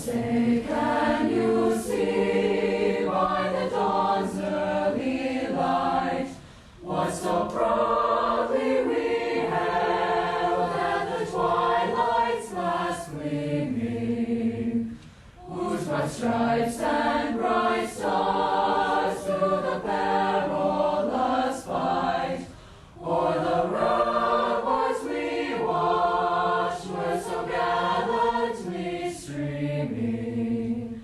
say, can you see by the dawn's early light what so proudly we hailed at the twilight's last gleaming, whose bright stripes and bright stars through the perilous fight o'er the ramparts we watched were so gallantly streaming,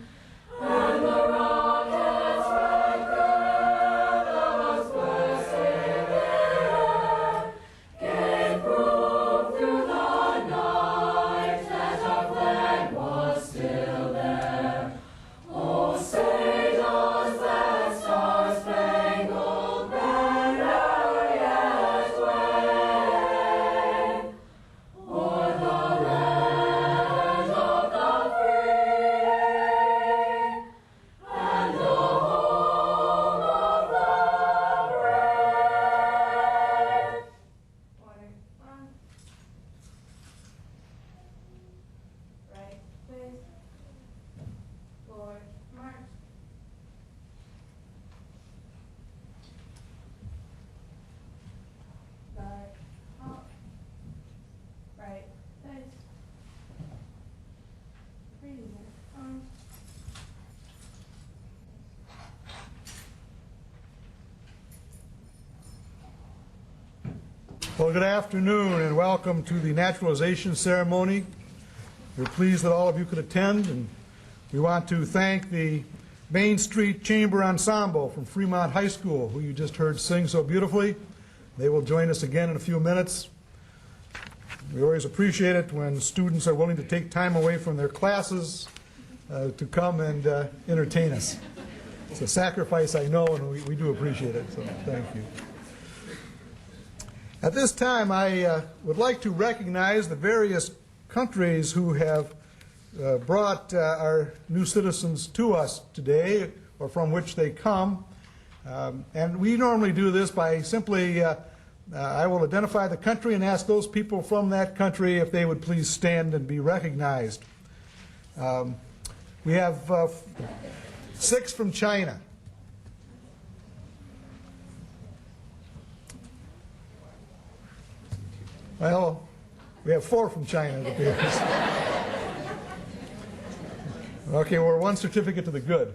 and the rocket's red curve bursting there gave proof through the night that our flag was still there. Oh, say does that star-spangled banner yet wave o'er the land of the free and the home of the brave? Order one. Right, please. Forward, march. Back, up. Right, place. Reading it. On. Well, good afternoon and welcome to the naturalization ceremony. We're pleased that all of you could attend, and we want to thank the Main Street Chamber Ensemble from Fremont High School, who you just heard sing so beautifully. They will join us again in a few minutes. We always appreciate it when students are willing to take time away from their classes to come and entertain us. It's a sacrifice, I know, and we do appreciate it, so thank you. At this time, I would like to recognize the various countries who have brought our new citizens to us today, or from which they come. And we normally do this by simply, I will identify the country and ask those people from that country if they would please stand and be recognized. We have 6 from China. Well, we have 4 from China, it appears. Okay, we're 1 certificate to the good.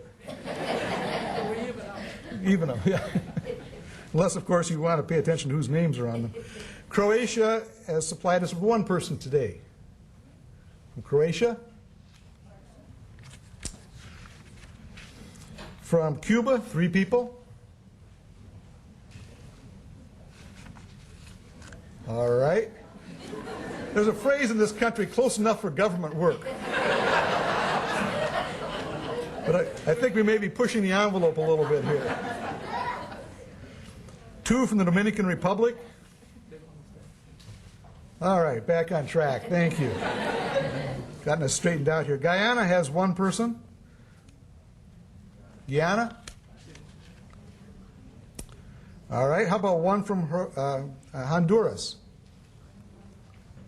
Even them, yeah. Unless, of course, you want to pay attention to whose names are on them. Croatia has supplied us with 1 person today. From Croatia. From Cuba, 3 people. All right. There's a phrase in this country, close enough for government work. But I think we may be pushing the envelope a little bit here. 2 from the Dominican Republic. All right, back on track. Thank you. Gotten us straightened out here. Guyana has 1 person. Guyana? All right, how about 1 from Honduras?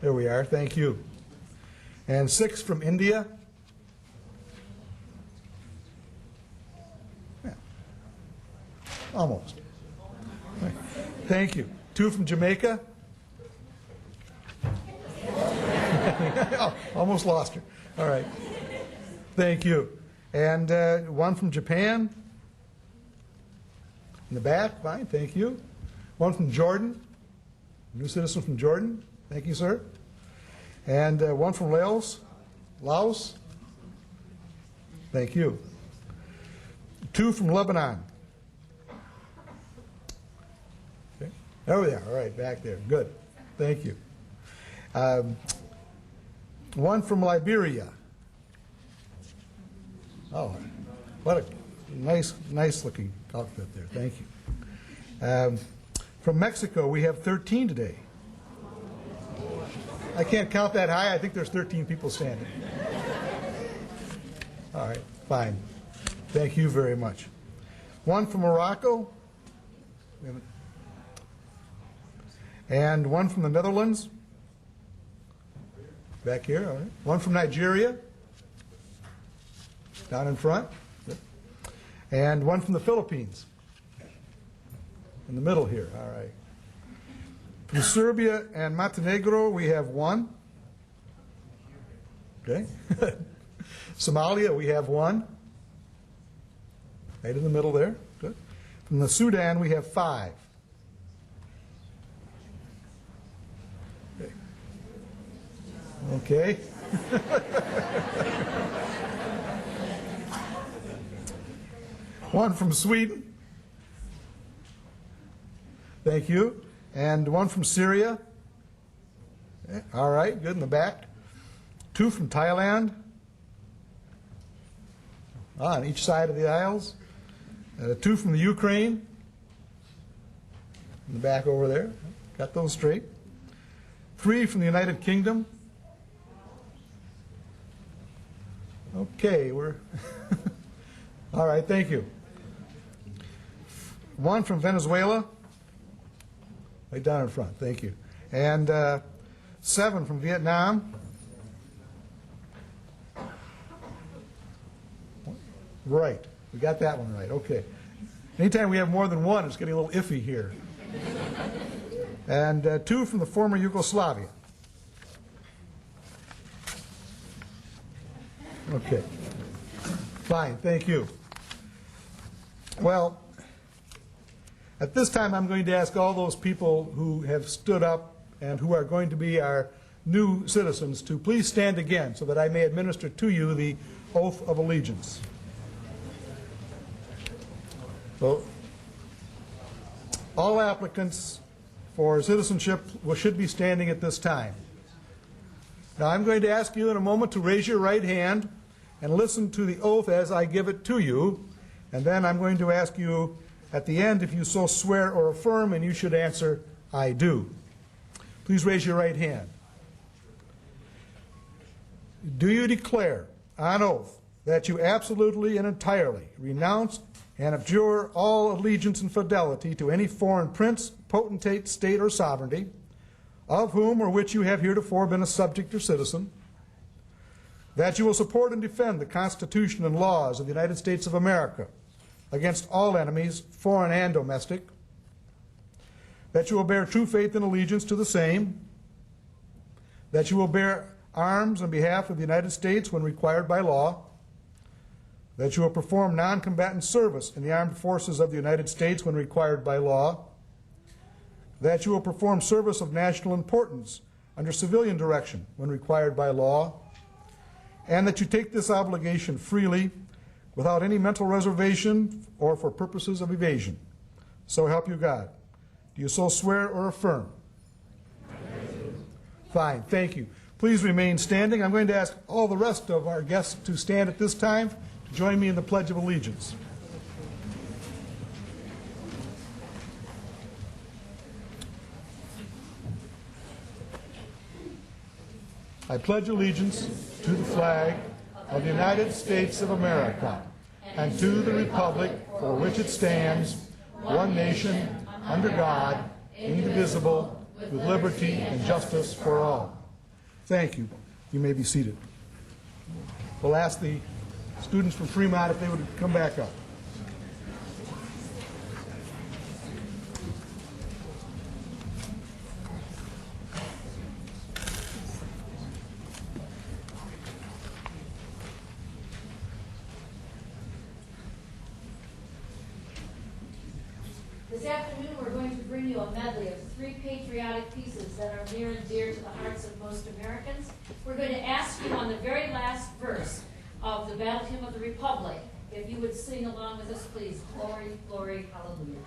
There we are, thank you. And 6 from India. Yeah. Almost. Right. Thank you. 2 from Jamaica. Oh, almost lost her. All right. Thank you. And 1 from Japan. In the back, fine, thank you. 1 from Jordan. New citizen from Jordan. Thank you, sir. And 1 from Laos. Laos. Thank you. 2 from Lebanon. Okay. There we are. All right, back there. Good. Thank you. 1 from Liberia. Oh, what a nice looking outfit there. Thank you. From Mexico, we have 13 today. I can't count that high. I think there's 13 people standing. All right, fine. Thank you very much. 1 from Morocco. And 1 from the Netherlands. Back here, all right. 1 from Nigeria. Down in front. Good. And one from the Philippines. In the middle here, all right. From Serbia and Montenegro, we have one. Okay. Somalia, we have one. Right in the middle there. Good. From the Sudan, we have 5. Okay. One from Sweden. Thank you. And one from Syria. Okay. All right, good in the back. 2 from Thailand. On each side of the aisles. 2 from the Ukraine. In the back over there. Got those straight. 3 from the United Kingdom. Okay, we're all right, thank you. 1 from Venezuela. Right down in front, thank you. And 7 from Vietnam. Right, we got that one right, okay. Anytime we have more than one, it's getting a little iffy here. And 2 from the former Yugoslavia. Okay. Fine, thank you. Well, at this time I'm going to ask all those people who have stood up and who are going to be our new citizens to please stand again so that I may administer to you the oath of allegiance. So, all applicants for citizenship should be standing at this time. Now I'm going to ask you in a moment to raise your right hand and listen to the oath as I give it to you, and then I'm going to ask you at the end if you so swear or affirm, and you should answer, I do. Please raise your right hand. Do you declare on oath that you absolutely and entirely renounce and abjure all allegiance and fidelity to any foreign prince, potentate, state, or sovereignty, of whom or which you have heretofore been a subject or citizen, that you will support and defend the Constitution and laws of the United States of America against all enemies, foreign and domestic, that you will bear true faith and allegiance to the same, that you will bear arms on behalf of the United States when required by law, that you will perform non-combatant service in the armed forces of the United States when required by law, that you will perform service of national importance under civilian direction when required by law, and that you take this obligation freely without any mental reservation or for purposes of evasion. So help you God. Do you so swear or affirm? Fine, thank you. Please remain standing. I'm going to ask all the rest of our guests to stand at this time to join me in the Pledge of Allegiance. I pledge allegiance to the flag of the United States of America and to the republic for which it stands, one nation, under God, indivisible, with liberty and justice for all. Thank you. You may be seated. We'll ask the students from Fremont if they would come back up. This afternoon we're going to bring you a medley of 3 patriotic pieces that are near and dear to the hearts of most Americans. We're going to ask you on the very last verse of the Battle Hymn of the Republic, if you would sing along with us, please. Glory, glory, hallelujah.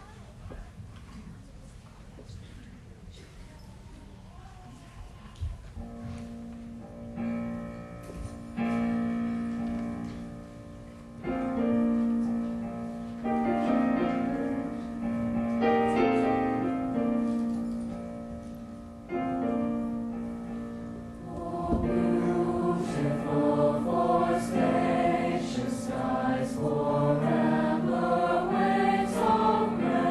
Spacious skies forever waves of men.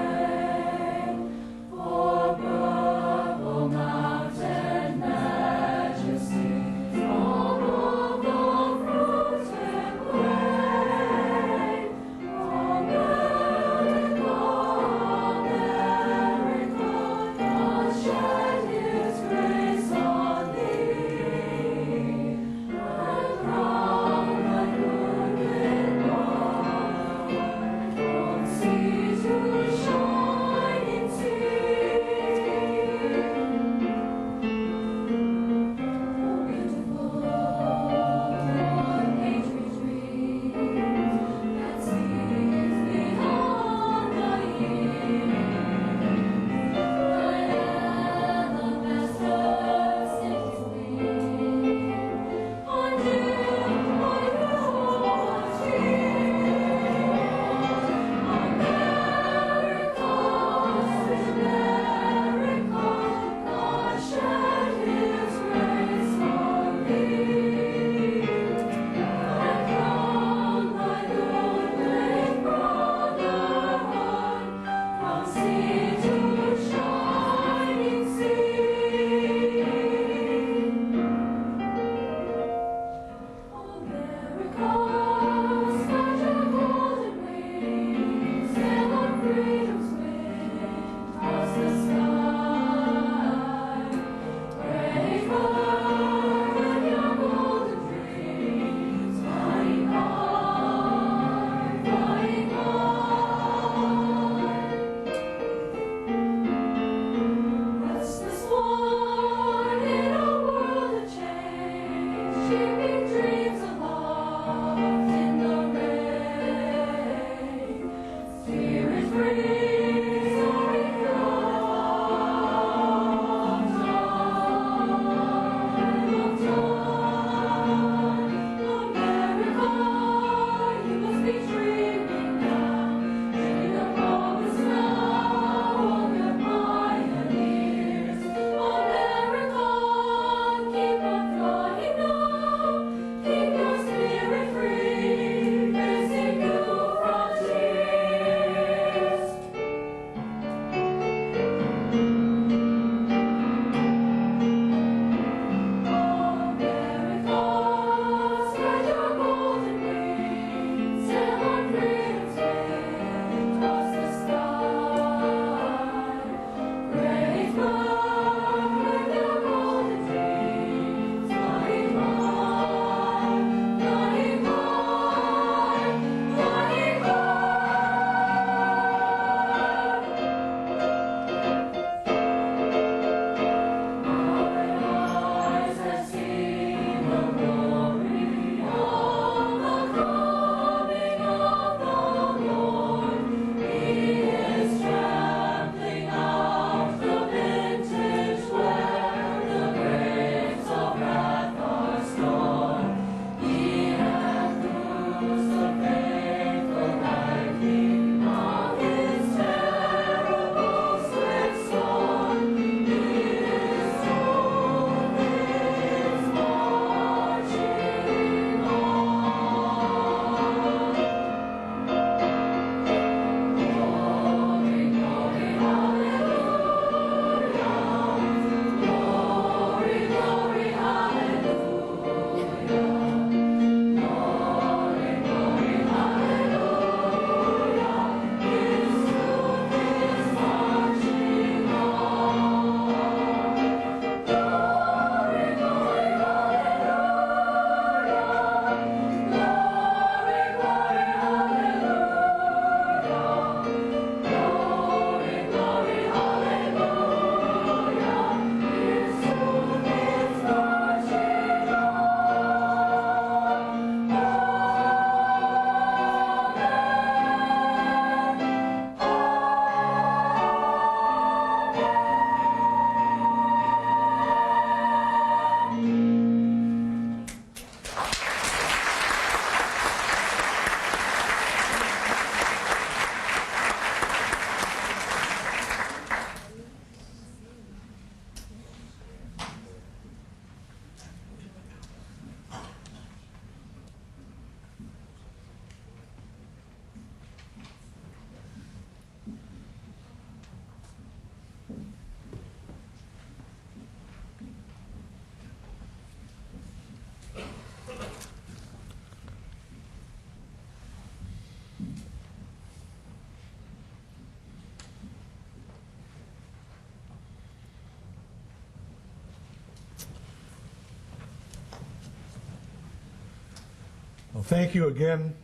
Well, thank you again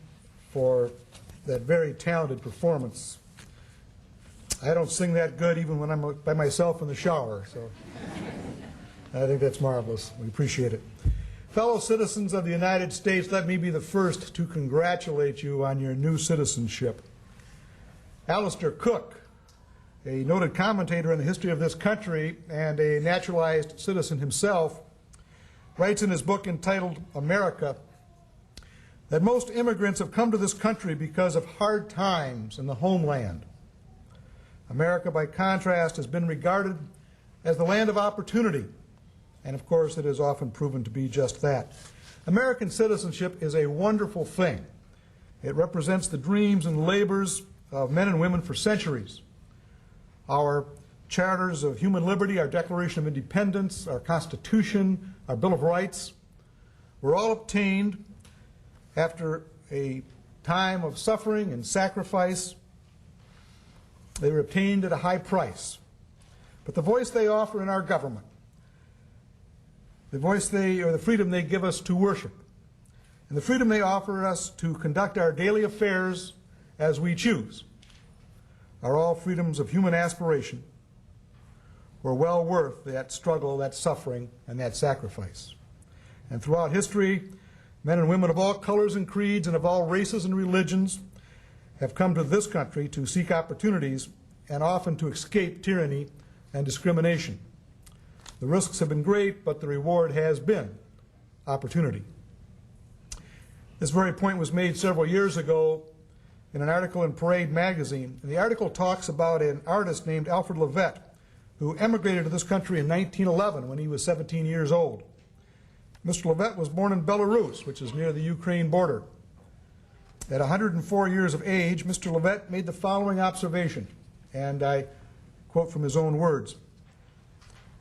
for that very talented performance. I don't sing that good even when I'm by myself in the shower, so I think that's marvelous. We appreciate it. Fellow citizens of the United States, let me be the first to congratulate you on your new citizenship. Alistair Cook, a noted commentator in the history of this country and a naturalized citizen himself, writes in his book entitled America that most immigrants have come to this country because of hard times in the homeland. America, by contrast, has been regarded as the land of opportunity, and of course it has often proven to be just that. American citizenship is a wonderful thing. It represents the dreams and labors of men and women for centuries. Our charters of human liberty, our Declaration of Independence, our Constitution, our Bill of Rights were all obtained after a time of suffering and sacrifice. They were obtained at a high price. But the voice they offer in our government, the voice or the freedom they give us to worship, and the freedom they offer us to conduct our daily affairs as we choose, are all freedoms of human aspiration, were well worth that struggle, that suffering, and that sacrifice. And throughout history, men and women of all colors and creeds and of all races and religions have come to this country to seek opportunities and often to escape tyranny and discrimination. The risks have been great, but the reward has been opportunity. This very point was made several years ago in an article in Parade magazine. And the article talks about an artist named Alfred Levet, who emigrated to this country in 1911 when he was 17 years old. Mr. Levet was born in Belarus, which is near the Ukraine border. At 104 years of age, Mr. Levet made the following observation, and I quote from his own words: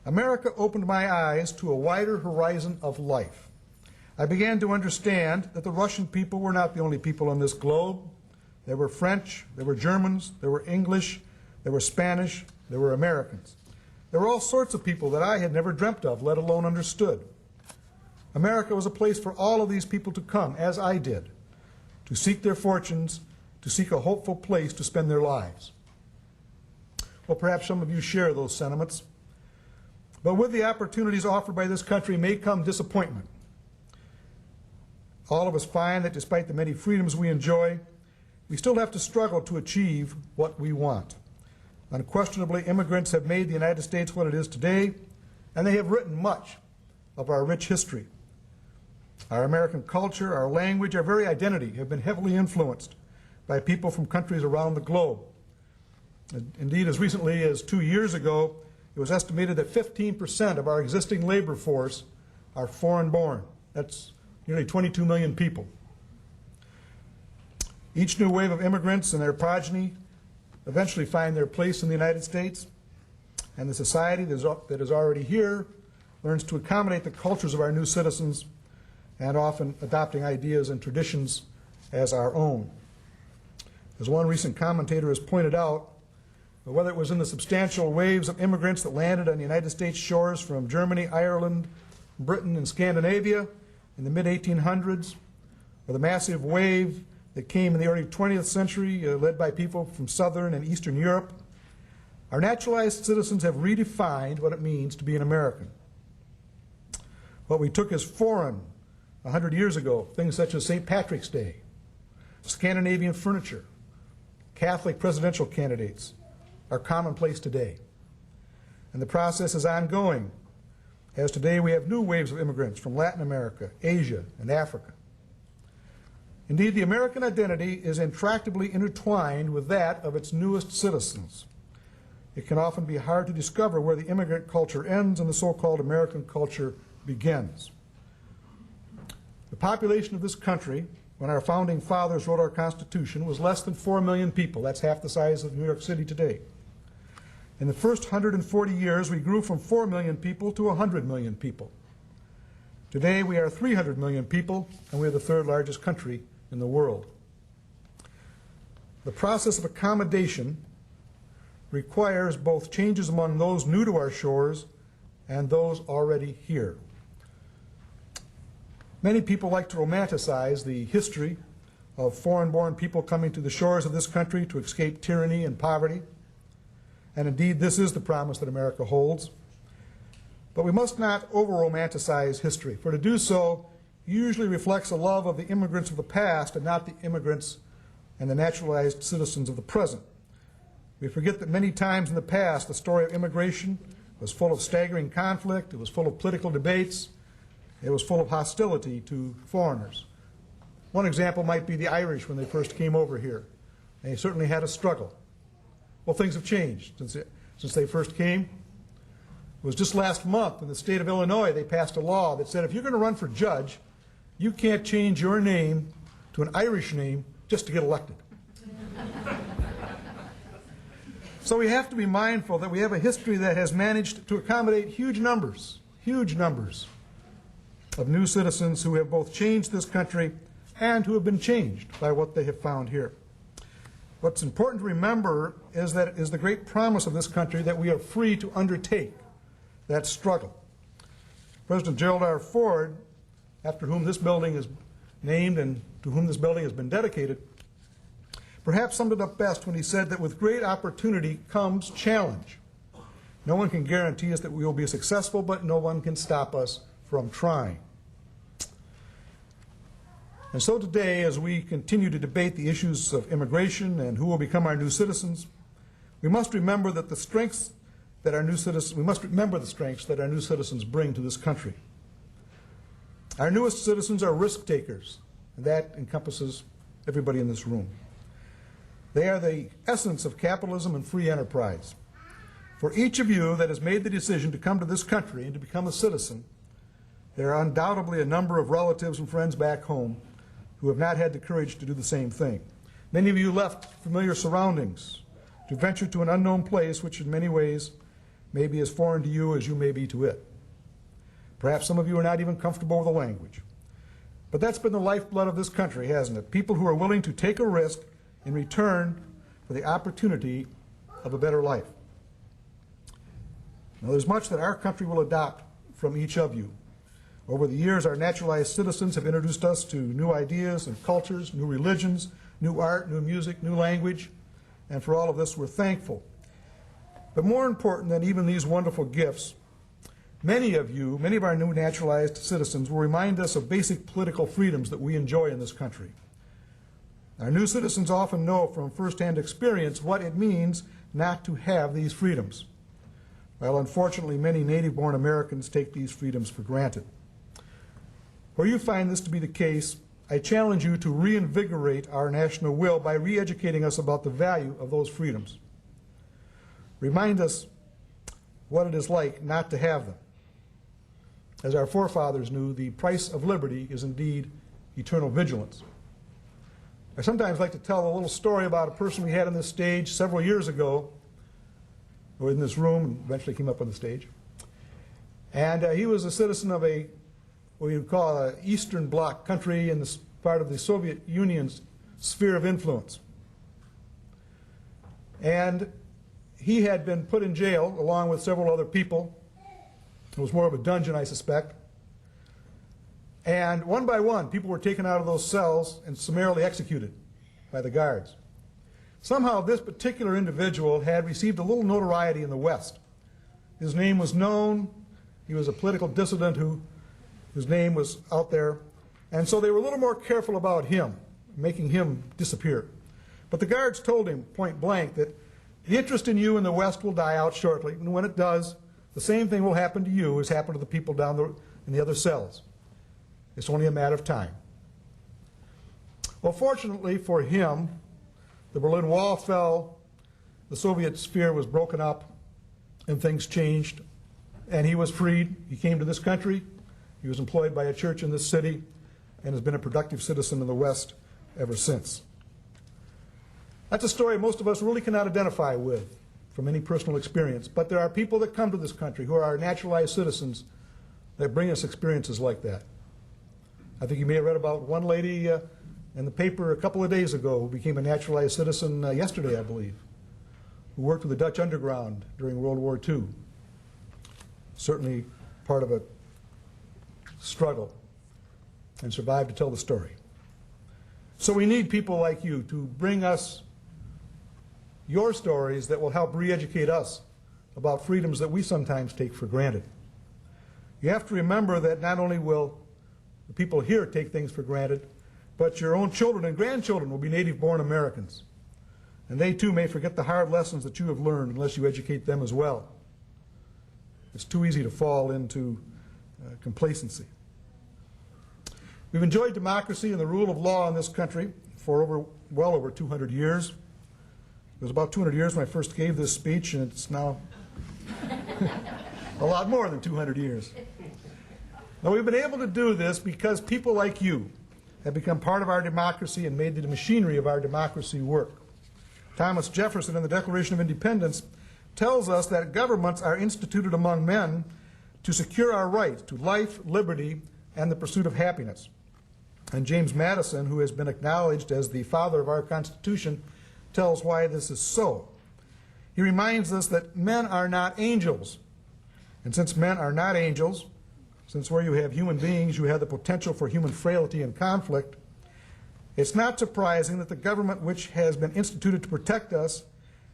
"America opened my eyes to a wider horizon of life. I began to understand that the Russian people were not the only people on this globe. There were French, there were Germans, there were English, there were Spanish, there were Americans. There were all sorts of people that I had never dreamt of, let alone understood. America was a place for all of these people to come, as I did, to seek their fortunes, to seek a hopeful place to spend their lives." Well, perhaps some of you share those sentiments. But with the opportunities offered by this country may come disappointment. All of us find that despite the many freedoms we enjoy, we still have to struggle to achieve what we want. Unquestionably, immigrants have made the United States what it is today, and they have written much of our rich history. Our American culture, our language, our very identity have been heavily influenced by people from countries around the globe. Indeed, as recently as 2 years ago, it was estimated that 15% of our existing labor force are foreign-born. That's nearly 22 million people. Each new wave of immigrants and their progeny eventually find their place in the United States, and the society that is already here learns to accommodate the cultures of our new citizens and often adopting ideas and traditions as our own. As one recent commentator has pointed out, whether it was in the substantial waves of immigrants that landed on the United States shores from Germany, Ireland, Britain, and Scandinavia in the mid-1800s, or the massive wave that came in the early 20th century, led by people from Southern and Eastern Europe, our naturalized citizens have redefined what it means to be an American. What we took as foreign 100 years ago, things such as St. Patrick's Day, Scandinavian furniture, Catholic presidential candidates, are commonplace today. And the process is ongoing, as today we have new waves of immigrants from Latin America, Asia, and Africa. Indeed, the American identity is intractably intertwined with that of its newest citizens. It can often be hard to discover where the immigrant culture ends and the so-called American culture begins. The population of this country, when our founding fathers wrote our Constitution, was less than 4 million people. That's half the size of New York City today. In the first 140 years, we grew from 4 million people to 100 million people. Today, we are 300 million people, and we are the third largest country in the world. The process of accommodation requires both changes among those new to our shores and those already here. Many people like to romanticize the history of foreign-born people coming to the shores of this country to escape tyranny and poverty. And indeed, this is the promise that America holds. But we must not over-romanticize history, for to do so usually reflects a love of the immigrants of the past and not the immigrants and the naturalized citizens of the present. We forget that many times in the past the story of immigration was full of staggering conflict, it was full of political debates, it was full of hostility to foreigners. One example might be the Irish when they first came over here. They certainly had a struggle. Well, things have changed since they first came. It was just last month in the state of Illinois they passed a law that said if you're going to run for judge, you can't change your name to an Irish name just to get elected. So we have to be mindful that we have a history that has managed to accommodate huge numbers of new citizens who have both changed this country and who have been changed by what they have found here. What's important to remember is that it is the great promise of this country that we are free to undertake that struggle. President Gerald R. Ford, after whom this building is named and to whom this building has been dedicated, perhaps summed it up best when he said that with great opportunity comes challenge. No one can guarantee us that we will be successful, but no one can stop us from trying. And so today, as we continue to debate the issues of immigration and who will become our new citizens, we must remember that the strengths that our new citizens bring to this country. Our newest citizens are risk takers, and that encompasses everybody in this room. They are the essence of capitalism and free enterprise. For each of you that has made the decision to come to this country and to become a citizen, there are undoubtedly a number of relatives and friends back home who have not had the courage to do the same thing. Many of you left familiar surroundings to venture to an unknown place which in many ways may be as foreign to you as you may be to it. Perhaps some of you are not even comfortable with the language. But that's been the lifeblood of this country, hasn't it? People who are willing to take a risk in return for the opportunity of a better life. Now, there's much that our country will adopt from each of you. Over the years, our naturalized citizens have introduced us to new ideas and cultures, new religions, new art, new music, new language, and for all of this, we're thankful. But more important than even these wonderful gifts, many of our new naturalized citizens will remind us of basic political freedoms that we enjoy in this country. Our new citizens often know from firsthand experience what it means not to have these freedoms, while unfortunately many native-born Americans take these freedoms for granted. Where you find this to be the case, I challenge you to reinvigorate our national will by re-educating us about the value of those freedoms. Remind us what it is like not to have them. As our forefathers knew, the price of liberty is indeed eternal vigilance. I sometimes like to tell a little story about a person we had on this stage several years ago, or in this room, and eventually came up on the stage. And he was a citizen of what you would call an Eastern Bloc country in this part of the Soviet Union's sphere of influence. And he had been put in jail along with several other people. It was more of a dungeon, I suspect. And one by one, people were taken out of those cells and summarily executed by the guards. Somehow this particular individual had received a little notoriety in the West. His name was known. He was a political dissident whose name was out there. And so they were a little more careful about him, making him disappear. But the guards told him point blank that the interest in you in the West will die out shortly. And when it does, the same thing will happen to you as happened to the people down in the other cells. It's only a matter of time. Well, fortunately for him, the Berlin Wall fell, the Soviet sphere was broken up, and things changed. And he was freed. He came to this country. He was employed by a church in this city and has been a productive citizen in the West ever since. That's a story most of us really cannot identify with from any personal experience, but there are people that come to this country who are our naturalized citizens that bring us experiences like that. I think you may have read about one lady in the paper a couple of days ago who became a naturalized citizen yesterday, I believe, who worked with the Dutch underground during World War II. Certainly part of a struggle, and survived to tell the story. So we need people like you to bring us your stories that will help re-educate us about freedoms that we sometimes take for granted. You have to remember that not only will the people here take things for granted, but your own children and grandchildren will be native-born Americans. And they too may forget the hard lessons that you have learned unless you educate them as well. It's too easy to fall into complacency. We've enjoyed democracy and the rule of law in this country for well over 200 years. It was about 200 years when I first gave this speech, and it's now a lot more than 200 years. Now, we've been able to do this because people like you have become part of our democracy and made the machinery of our democracy work. Thomas Jefferson in the Declaration of Independence tells us that governments are instituted among men to secure our rights to life, liberty, and the pursuit of happiness. And James Madison, who has been acknowledged as the father of our Constitution, tells why this is so. He reminds us that men are not angels. And since men are not angels, since where you have human beings, you have the potential for human frailty and conflict, it's not surprising that the government which has been instituted to protect us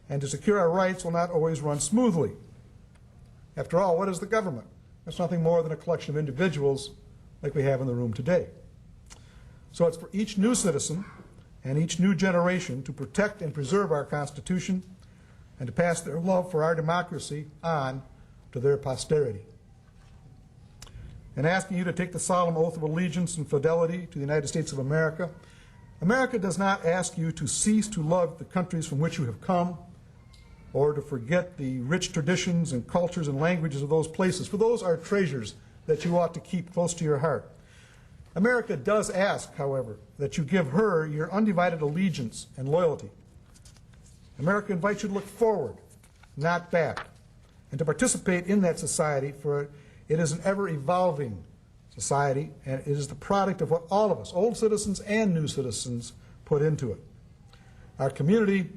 and to secure our rights will not always run smoothly. After all, what is the government? It's nothing more than a collection of individuals like we have in the room today. So it's for each new citizen and each new generation to protect and preserve our Constitution and to pass their love for our democracy on to their posterity. In asking you to take the solemn oath of allegiance and fidelity to the United States of America, America does not ask you to cease to love the countries from which you have come or to forget the rich traditions and cultures and languages of those places, for those are treasures that you ought to keep close to your heart. America does ask, however, that you give her your undivided allegiance and loyalty. America invites you to look forward, not back, and to participate in that society, for it is an ever-evolving society, and it is the product of what all of us, old citizens and new citizens, put into it. Our community,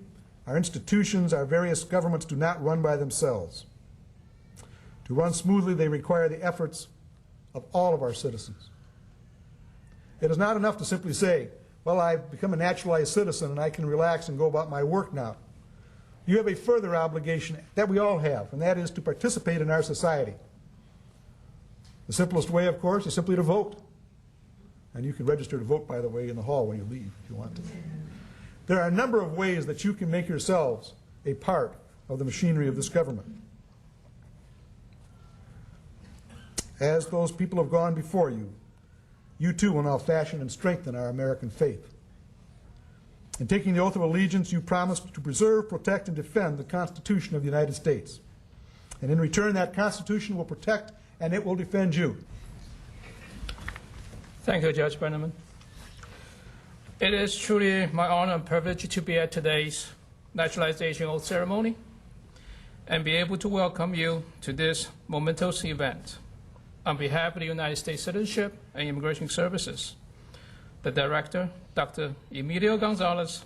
our institutions, our various governments do not run by themselves. To run smoothly, they require the efforts of all of our citizens. It is not enough to simply say, well, I've become a naturalized citizen and I can relax and go about my work now. You have a further obligation that we all have, and that is to participate in our society. The simplest way, of course, is simply to vote. And you can register to vote, by the way, in the hall when you leave, if you want to. There are a number of ways that you can make yourselves a part of the machinery of this government. As those people have gone before you, you too will now fashion and strengthen our American faith. In taking the oath of allegiance, you promised to preserve, protect, and defend the Constitution of the United States. And in return, that Constitution will protect and it will defend you. Thank you, Judge Brenneman. It is truly my honor and privilege to be at today's naturalization oath ceremony and be able to welcome you to this momentous event. On behalf of the United States Citizenship and Immigration Services, the Director, Dr. Emilio Gonzalez,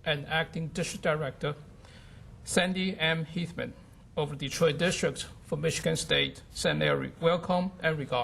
and Acting District Director, Sandy M. Heathman, of the Detroit District for Michigan State, send their welcome and regard.